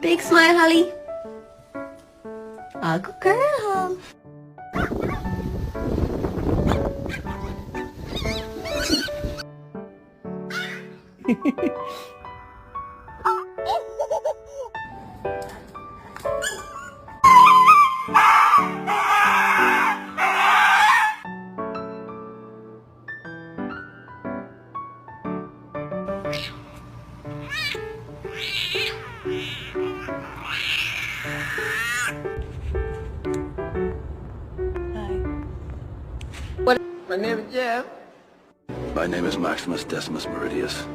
Big smile, Holly. Oh, good girl. My name is Jeff. My name is Maximus Decimus Meridius.